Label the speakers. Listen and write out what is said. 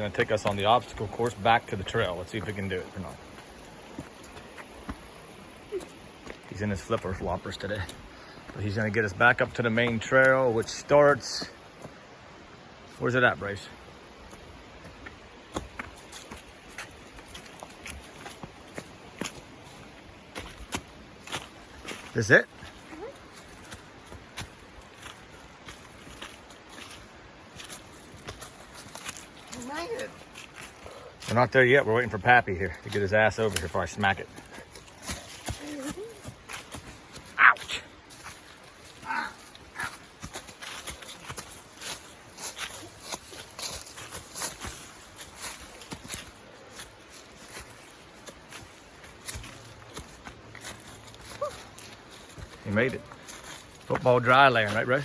Speaker 1: Gonna take us on the obstacle course back to the trail. Let's see if we can do it or not. He's in his flipper floppers today. But he's gonna get us back up to the main trail, which starts, where's it at, Bryce? This it? We're not there yet. We're waiting for Pappy here to get his ass over here before I smack it. Ouch! He made it. Football dry land, right, Russ?